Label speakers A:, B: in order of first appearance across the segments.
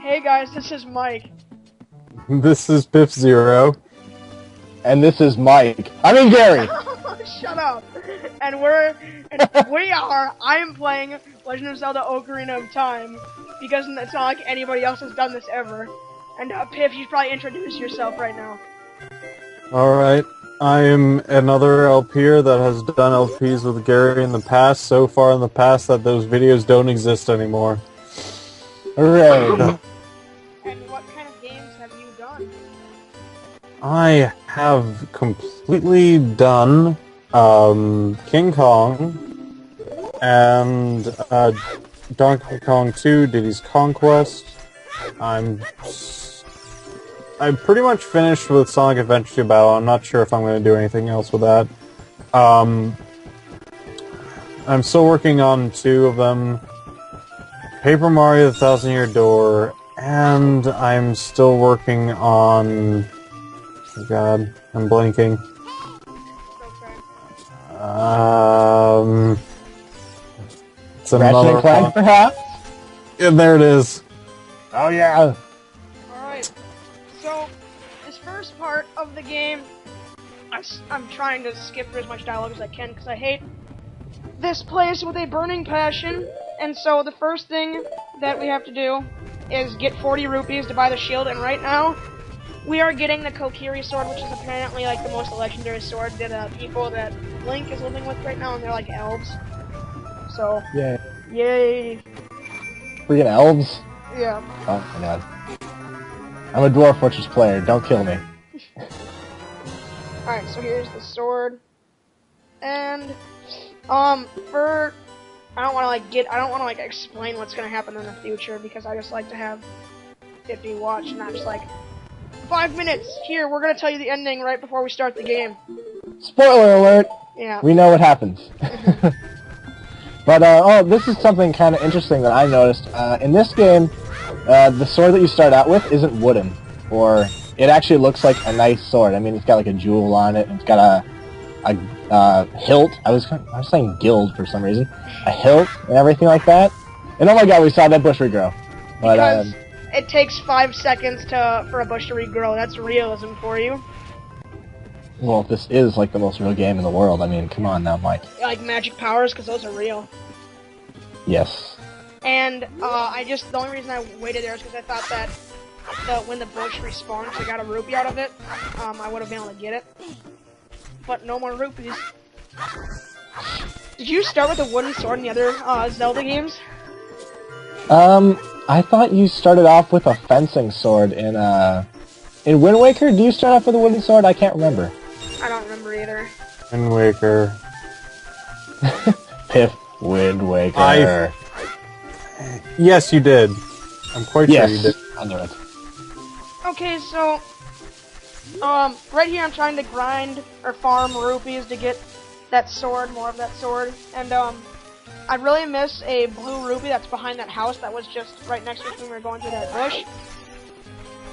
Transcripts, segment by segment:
A: Hey guys, this is Mike.
B: This is Piff0.
C: And this is Mike. I mean Gary!
A: Shut up! And I am playing Legend of Zelda Ocarina of Time, because it's not like anybody else has done this ever. And Piff, you should probably introduce yourself right now.
B: Alright, I am another LPer that has done LPs with Gary in the past, so far in the past that those videos don't exist anymore.
C: Hooray!
A: And what kind of games have you done?
B: I have completely done King Kong and Donkey Kong 2, Diddy's Conquest. I'm pretty much finished with Sonic Adventure 2 Battle. I'm not sure if I'm going to do anything else with that. I'm still working on 2 of them. Paper Mario The Thousand Year Door, and I'm still working on... Oh god, I'm blanking. It's another
C: Clank, perhaps?
B: Yeah, there it is.
C: Oh yeah!
A: Alright, so, this first part of the game, I'm trying to skip through as much dialogue as I can, because I hate this place with a burning passion. And so the first thing that we have to do is get 40 rupees to buy the shield, and right now, we are getting the Kokiri sword, which is apparently like the most legendary sword that people that Link is living with right now, and they're like elves. So,
C: Yay.
A: Yay!
C: Freaking elves?
A: Yeah.
C: Oh my god. I'm a Dwarf Fortress player, don't kill me.
A: Alright, so here's the sword. And, I don't want to explain what's going to happen in the future, because I just like to have it be watched, and not just like, 5 minutes, here, we're going to tell you the ending right before we start the game.
C: Spoiler alert!
A: Yeah.
C: We know what happens. But, oh, this is something kind of interesting that I noticed. In this game, the sword that you start out with isn't wooden, or it actually looks like a nice sword. I mean, it's got like a jewel on it, and it's got a hilt. I was saying guild for some reason. A hilt and everything like that. And oh my god, we saw that bush regrow. But,
A: because it takes 5 seconds for a bush to regrow. That's realism for you.
C: Well, this is like the most real game in the world. I mean, come on now, Mike.
A: Like magic powers, because those are real.
C: Yes.
A: And the only reason I waited there is because I thought that when the bush respawns, I got a rupee out of it. I would have been able to get it. But no more rupees. Did you start with a wooden sword in the other Zelda games?
C: I thought you started off with a fencing sword in Wind Waker. Do you start off with a wooden sword? I can't remember.
A: I don't remember either.
B: Wind Waker.
C: Piff, Wind Waker.
B: Yes, you did. I'm quite sure you did.
C: I knew it.
A: Okay, so right here I'm trying to grind or farm rupees to get that sword, more of that sword, and I really miss a blue rupee that's behind that house that was just right next to us when we were going through that bush.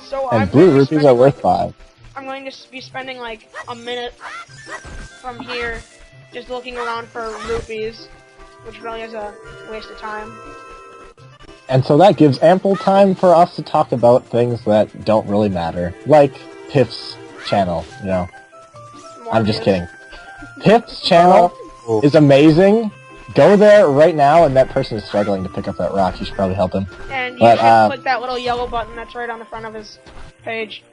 A: So
C: and blue rupees are worth 5.
A: I'm going to be spending like a minute from here just looking around for rupees, which really is a waste of time.
C: And so that gives ample time for us to talk about things that don't really matter, like Piff's channel, you know. I'm just kidding. Piff's channel is amazing. Go there right now, and that person is struggling to pick up that rock. You should probably help him.
A: And you should click that little yellow button that's right on the front of his page.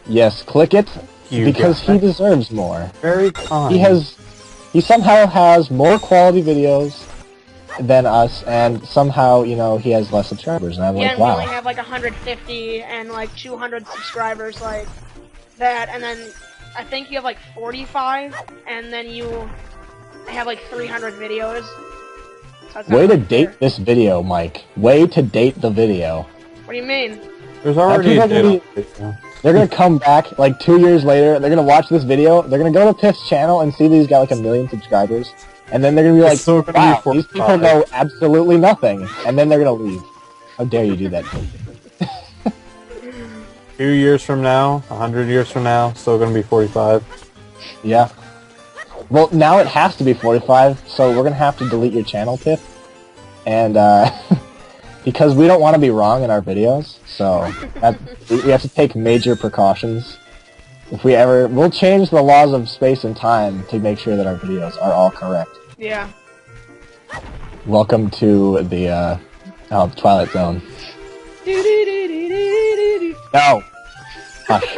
C: Yes, click it, because he deserves more.
B: Very kind.
C: He somehow has more quality videos than us, and somehow, you know, he has less subscribers, and I'm like, wow.
A: We only have like 150 and like 200 subscribers like that, and then I think you have like 45, and then you have like 300 videos. So
C: way to date this video, Mike. Way to date the video.
A: What do you mean?
B: There's already a date.
C: They're gonna come back like 2 years later, they're gonna watch this video, they're gonna go to Piff's channel and see that he's got like 1 million subscribers, and then they're gonna be like, wow, these people know absolutely nothing, and then they're gonna leave. How dare you do that to me?
B: 2 years from now, 100 years from now, still gonna be 45.
C: Yeah. Well, now it has to be 45, so we're gonna have to delete your channel, Piff. And, because we don't want to be wrong in our videos, so we have to take major precautions. If we ever, we'll change the laws of space and time to make sure that our videos are all correct.
A: Yeah.
C: Welcome to the Twilight Zone. No. Hush.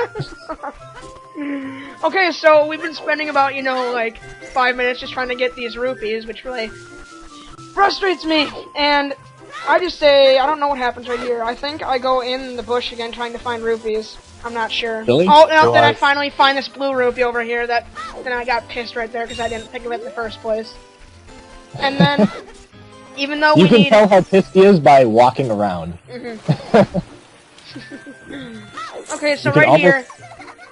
A: Okay, so we've been spending about, like 5 minutes just trying to get these rupees, which really frustrates me. And I just say, I don't know what happens right here. I think I go in the bush again trying to find rupees. I'm not sure.
C: Really?
A: Oh, no, then I finally find this blue rupee over here. Then I got pissed right there because I didn't pick it up in the first place. And then, even though
C: you can tell how pissed he is by walking around.
A: Okay, so right here,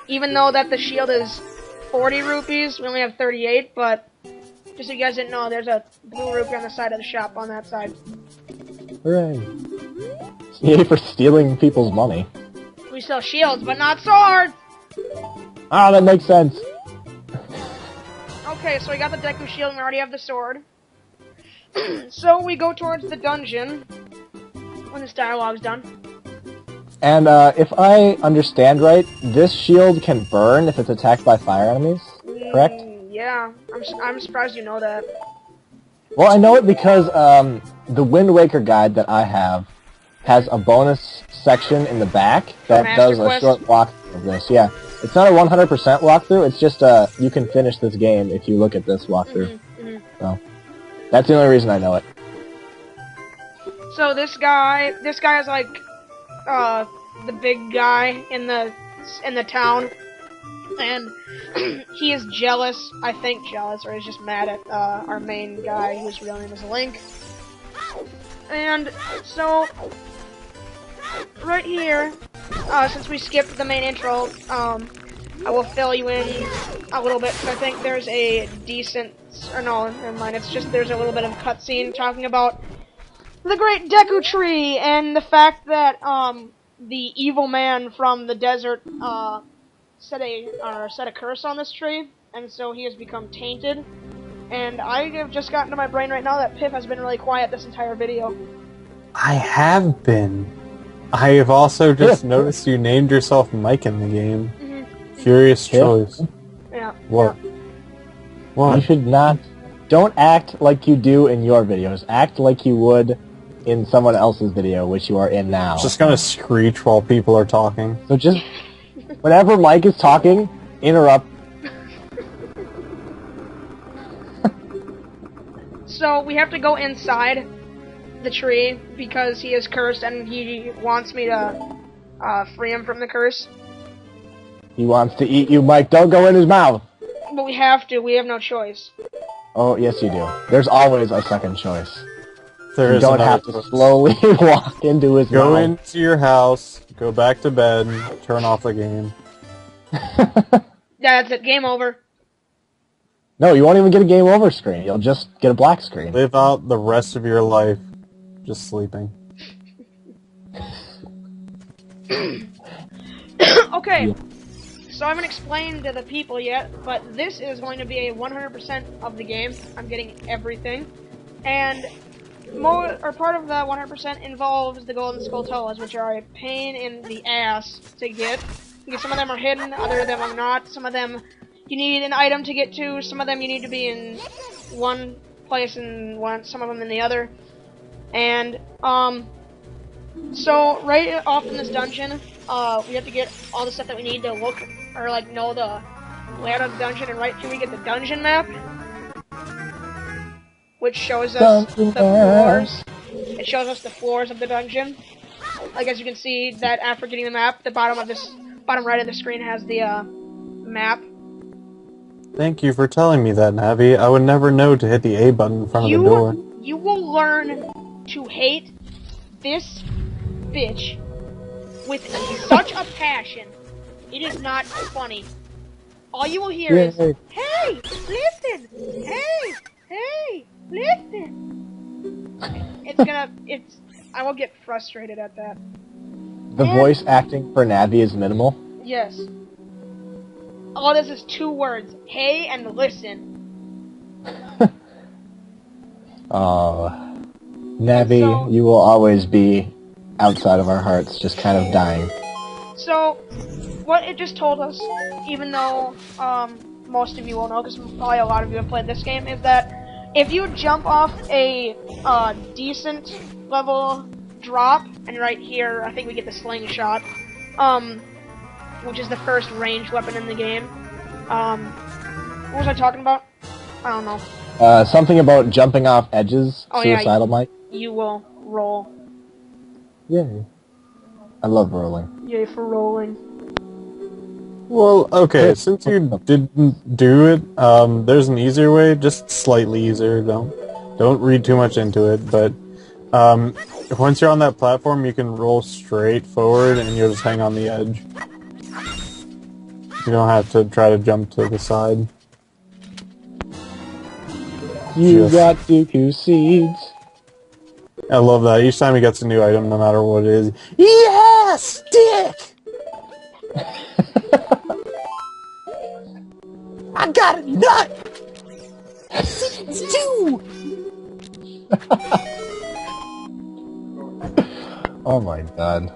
A: even though that the shield is 40 rupees, we only have 38, but just so you guys didn't know, there's a blue rupee on the side of the shop on that side.
C: Hooray. Yay for stealing people's money.
A: We sell shields, but not swords!
C: Ah, that makes sense.
A: Okay, so we got the Deku shield and we already have the sword. So we go towards the dungeon when this dialogue's done.
C: And if I understand right, this shield can burn if it's attacked by fire enemies, correct?
A: Yeah, I'm surprised you know that.
C: Well, I know it because the Wind Waker guide that I have has a bonus section in the back that does a short walkthrough of this. Yeah, it's not a 100% walkthrough. It's just you can finish this game if you look at this walkthrough. So that's the only reason I know it.
A: So this guy is like the big guy in the town, and he is jealous. I think jealous, or he's just mad at our main guy, whose real name is Link. And so right here, since we skipped the main intro, I will fill you in a little bit. I think there's a decent, or no, never mind. It's just there's a little bit of cutscene talking about the Great Deku Tree and the fact that the evil man from the desert set a curse on this tree, and so he has become tainted. And I have just gotten to my brain right now that Piff has been really quiet this entire video.
B: I have been. I have also just noticed you named yourself Mike in the game. Curious choice.
A: Yeah.
B: What? What?
C: You should not. Don't act like you do in your videos. Act like you would in someone else's video, which you are in now.
B: Just gonna screech while people are talking.
C: So just, whenever Mike is talking, interrupt.
A: So we have to go inside the tree because he is cursed and he wants me to free him from the curse.
C: He wants to eat you, Mike. Don't go in his mouth.
A: But we have to. We have no choice.
C: Oh, yes you do. There's always a second choice.
B: There
C: You
B: is
C: don't have
B: another
C: to slowly walk into his
B: Go
C: mouth.
B: into your house, go back to bed, turn off the game.
A: Yeah, that's it. Game over.
C: No, you won't even get a game over screen. You'll just get a black screen.
B: Live out the rest of your life just sleeping.
A: Okay. So I haven't explained to the people yet, but this is going to be a 100% of the game. I'm getting everything. And part of the 100% involves the Golden Skulltulas, which are a pain in the ass to get. Because some of them are hidden, other of them are not. Some of them you need an item to get to, some of them you need to be in one place and some of them in the other. And, so right off in this dungeon, we have to get all the stuff that we need to look, or like know the layout of the dungeon, and right here we get the dungeon map, which shows us the floors. It shows us the floors of the dungeon. Like as you can see, that after getting the map, the bottom right of the screen has the map.
B: Thank you for telling me that, Navi. I would never know to hit the A button in front of the door.
A: You will learn to hate this bitch with such a passion. It is not funny. All you will hear is, "Hey, listen! Hey, listen!" I will get frustrated at that.
C: The voice acting for Navi is minimal.
A: Yes. All this is 2 words. Hey and listen.
C: Oh. Navi,
A: So-
C: you will always be outside of our hearts, just kind of dying.
A: So, what it just told us, even though most of you will know, because probably a lot of you have played this game, is that if you jump off a decent level drop, and right here, I think we get the slingshot, which is the first ranged weapon in the game. What was I talking about? I don't know.
C: Something about jumping off edges,
A: Oh, yeah,
C: suicidal, Mike.
A: You will roll.
C: Yay. I love rolling.
A: Yay for rolling.
B: Well, okay, since you didn't do it, there's an easier way, just slightly easier, don't read too much into it, but once you're on that platform, you can roll straight forward and you'll just hang on the edge. You don't have to try to jump to the side.
C: You got Dooku seeds.
B: I love that. Each time he gets a new item, no matter what it is. Yeah! Stick! I got a nut! Seeds too!
C: Oh my god.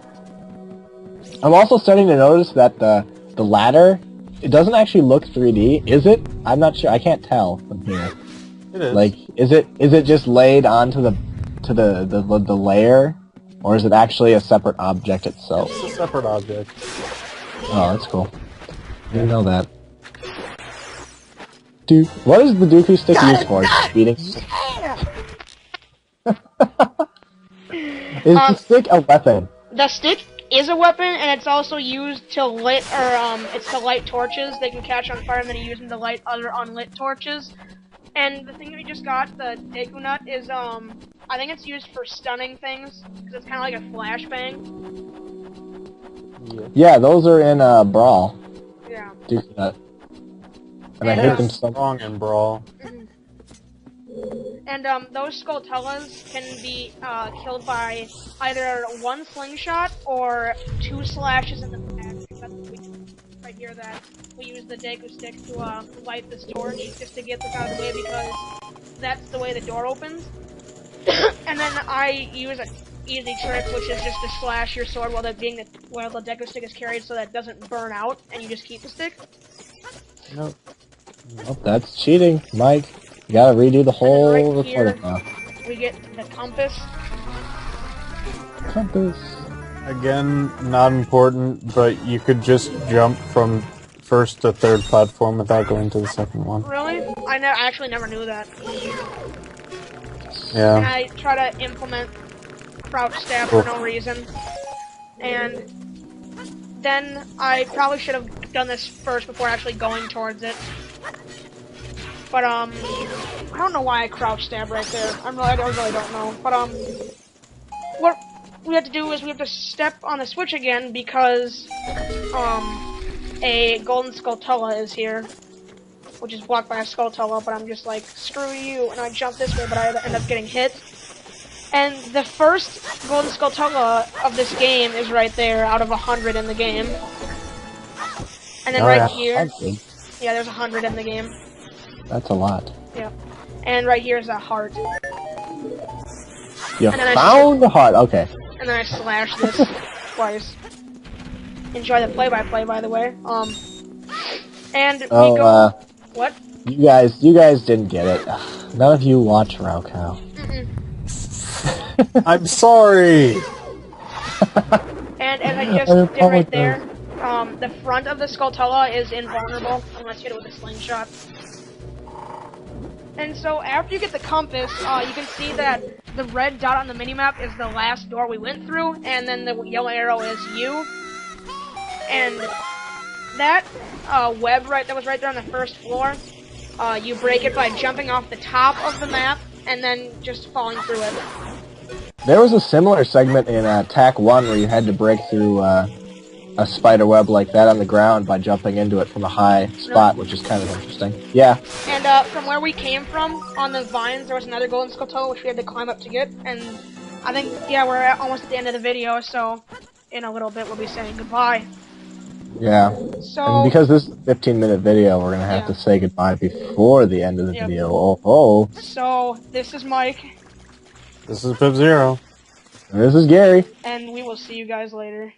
C: I'm also starting to notice that the ladder, it doesn't actually look 3D, is it? I'm not sure. I can't tell from here.
B: It is.
C: Like, is it just laid onto the layer, or is it actually a separate object itself?
B: It's a separate object.
C: Oh, that's cool. Didn't know that. Duke, what is the Dooku stick used for? Beating? Is the stick a weapon?
A: The stick is a weapon, and it's also used to light, it's to light torches. They can catch on fire, and then you use them to light other unlit torches. And the thing that we just got, the Deku Nut, is, I think it's used for stunning things, because it's kind of like a flashbang.
C: Yeah, those are in Brawl.
A: Yeah.
C: Dooku Nut. And I
A: And,
C: hate them so much.
B: Strong in Brawl.
A: And, those Skulltulas can be, killed by either one slingshot or 2 slashes in the back. That's what we do right here, that we use the Deku stick to, light this torch, just to get this out of the way, because that's the way the door opens. And then I use an easy trick, which is just to slash your sword while the Deku stick is carried, so that it doesn't burn out, and you just keep the stick.
B: Nope.
C: Nope, that's cheating, Mike. You gotta redo the whole
A: right
C: recording
A: here,
C: now.
A: we get the compass.
C: Compass.
B: Again, not important, but you could just jump from first to third platform without going to the second one.
A: Really? I actually never knew that.
B: Yeah.
A: And I try to implement crouch stab for no reason. And then I probably should have done this first before actually going towards it. But, I don't know why I crouch stab right there. I really don't know. But, what we have to do is we have to step on the switch again because, a golden Skulltula is here, which is blocked by a Skulltula, but I'm just like, screw you, and I jump this way, but I end up getting hit. And the first golden Skulltula of this game is right there, out of 100 in the game. And then right here, yeah, there's 100 in the game.
C: That's a lot.
A: Yeah. And right here is a heart.
C: You
A: And then
C: found the heart, okay.
A: And then I slash this twice. Enjoy the play-by-play, by the way. And we go... What?
C: You guys didn't get it. None of you watch Raukau.
B: I'm sorry!
A: And as I just did right there, the front of the Skulltula is invulnerable unless you hit it with a slingshot. And so after you get the compass, you can see that the red dot on the minimap is the last door we went through, and then the yellow arrow is you. And that web that was right there on the first floor, you break it by jumping off the top of the map and then just falling through it.
C: There was a similar segment in TAC 1 where you had to break through a spider web like that on the ground by jumping into it from a high spot, which is kind of interesting. Yeah.
A: And from where we came from, on the vines, there was another golden Skulltula which we had to climb up to get. And I think, yeah, we're almost at the end of the video, so in a little bit we'll be saying goodbye.
C: Yeah.
A: So,
C: and because this is a 15-minute video, we're going to have to say goodbye before the end of the video. Oh.
A: So, this is Mike.
B: This is Pip Zero.
C: This is Gary.
A: And we will see you guys later.